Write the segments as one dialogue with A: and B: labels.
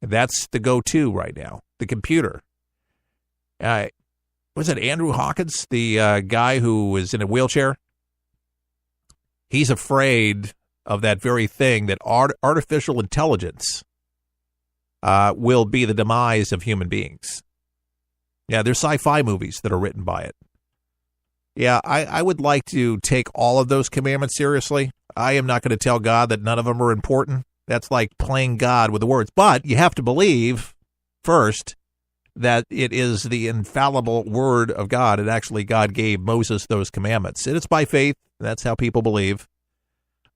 A: That's the go-to right now, the computer. Was it Andrew Hawkins, the guy who was in a wheelchair? He's afraid of that very thing, that artificial intelligence will be the demise of human beings. Yeah, there's sci-fi movies that are written by it. Yeah, I would like to take all of those commandments seriously. I am not going to tell God that none of them are important. That's like playing God with the words. But you have to believe, first, that it is the infallible word of God, and actually God gave Moses those commandments. And it's by faith. That's how people believe.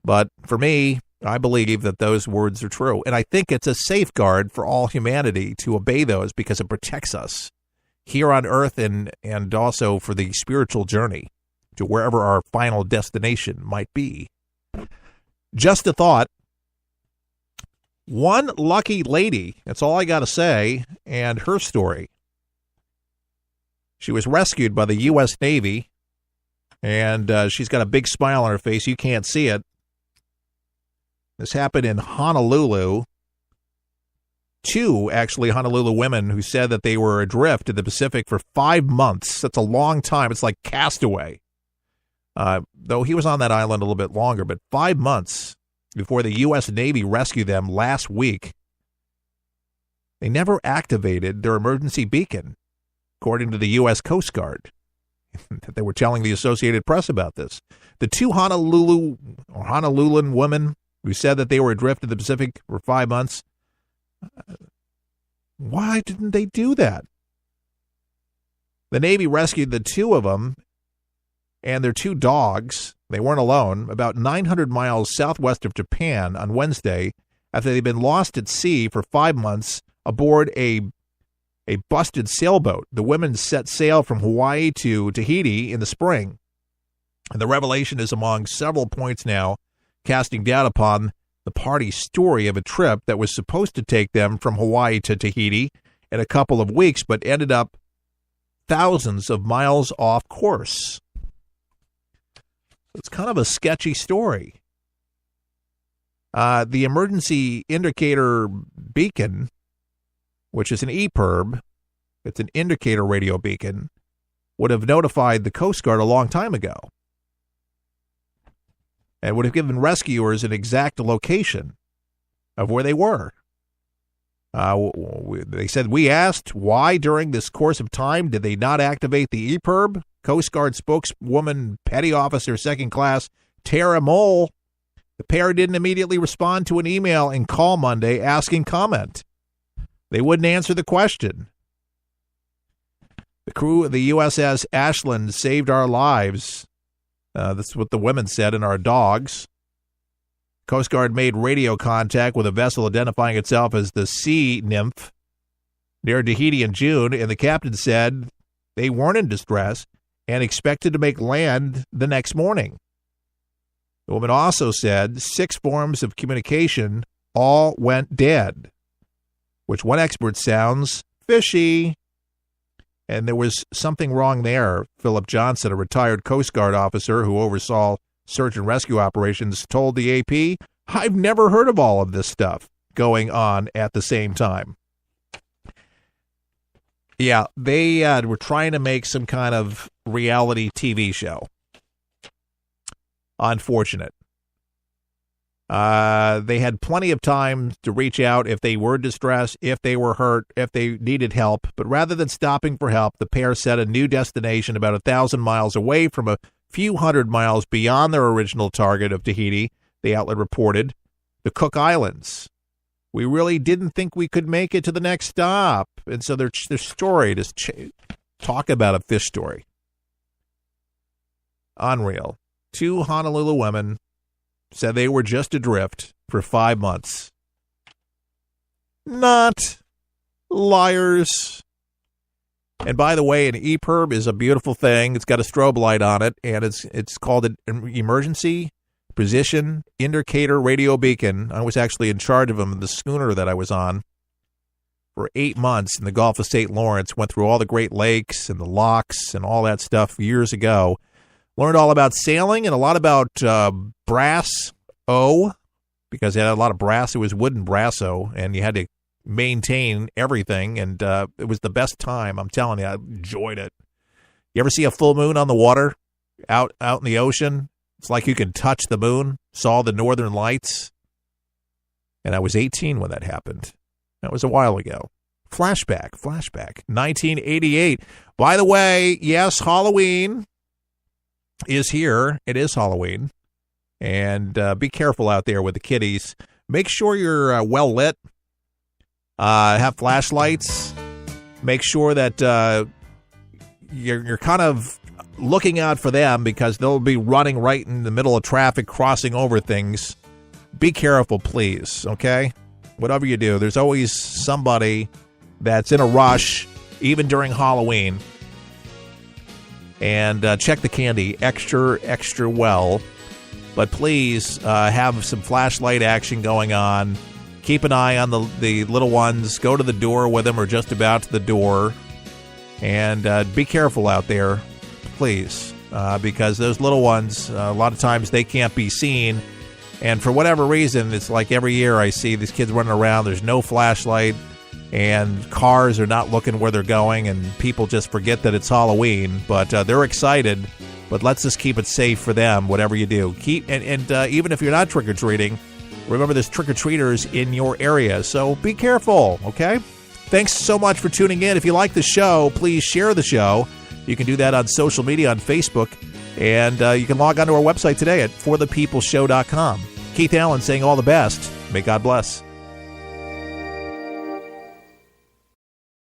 A: But for me, I believe that those words are true. And I think it's a safeguard for all humanity to obey those, because it protects us here on earth and also for the spiritual journey to wherever our final destination might be. Just a thought. One lucky lady, that's all I got to say, and her story. She was rescued by the U.S. Navy, and she's got a big smile on her face. You can't see it. This happened in Honolulu. Two, actually, Honolulu women who said that they were adrift in the Pacific for 5 months. That's a long time. It's like Castaway. Though he was on that island a little bit longer, but 5 months before the U.S. Navy rescued them last week. They never activated their emergency beacon, according to the U.S. Coast Guard. They were telling the Associated Press about this. The two Honoluluan women who said that they were adrift in the Pacific for 5 months, why didn't they do that? The Navy rescued the two of them and their two dogs. They weren't alone, about 900 miles southwest of Japan on Wednesday, after they'd been lost at sea for 5 months aboard a busted sailboat. The women set sail from Hawaii to Tahiti in the spring. And the revelation is among several points now, casting doubt upon the party's story of a trip that was supposed to take them from Hawaii to Tahiti in a couple of weeks, but ended up thousands of miles off course. It's kind of a sketchy story. The emergency indicator beacon, which is an EPIRB, it's an indicator radio beacon, would have notified the Coast Guard a long time ago and would have given rescuers an exact location of where they were. They said, we asked why during this course of time did they not activate the EPIRB? Coast Guard spokeswoman, Petty Officer Second Class Tara Mole. The pair didn't immediately respond to an email and call Monday asking comment. They wouldn't answer the question. The crew of the USS Ashland saved our lives. That's what the women said, and our dogs. Coast Guard made radio contact with a vessel identifying itself as the Sea Nymph near Tahiti in June, and the captain said they weren't in distress and expected to make land the next morning. The woman also said 6 forms of communication all went dead, which one expert sounds fishy. And there was something wrong there. Philip Johnson, a retired Coast Guard officer who oversaw search and rescue operations, told the AP, I've never heard of all of this stuff going on at the same time. Yeah, they were trying to make some kind of reality TV show. Unfortunate. They had plenty of time to reach out if they were distressed, if they were hurt, if they needed help. But rather than stopping for help, the pair set a new destination about 1,000 miles away from a few hundred miles beyond their original target of Tahiti, the outlet reported, the Cook Islands. We really didn't think we could make it to the next stop. And so their story, talk about a fish story. Unreal. 2 Honolulu women said they were just adrift for 5 months. Not liars. And by the way, an EPIRB is a beautiful thing. It's got a strobe light on it, and it's called an emergency position indicator radio beacon. I was actually in charge of them in the schooner that I was on for 8 months in the Gulf of St. Lawrence. Went through all the Great Lakes and the locks and all that stuff years ago. Learned all about sailing and a lot about brass O, because it had a lot of brass. It was wooden brasso, and you had to maintain everything, and it was the best time. I'm telling you, I enjoyed it. You ever see a full moon on the water out in the ocean? It's like you can touch the moon. Saw the northern lights. And I was 18 when that happened. That was a while ago. Flashback. 1988. By the way, yes, Halloween is here. It is Halloween. And be careful out there with the kiddies. Make sure you're well lit. Have flashlights. Make sure that you're kind of looking out for them, because they'll be running right in the middle of traffic, crossing over things. Be careful, please, okay? Whatever you do, there's always somebody that's in a rush, even during Halloween. And check the candy extra well. But please have some flashlight action going on. Keep an eye on the little ones. Go to the door with them, or just about to the door. And be careful out there, please, because those little ones, a lot of times they can't be seen. And for whatever reason, it's like every year I see these kids running around. There's no flashlight, and cars are not looking where they're going, and people just forget that it's Halloween. But they're excited. But let's just keep it safe for them, whatever you do. And even if you're not trick-or-treating, remember there's trick-or-treaters in your area. So be careful, okay? Thanks so much for tuning in. If you like the show, please share the show. You can do that on social media, on Facebook. And you can log on to our website today at forthepeopleshow.com. Keith Allen saying all the best. May God bless.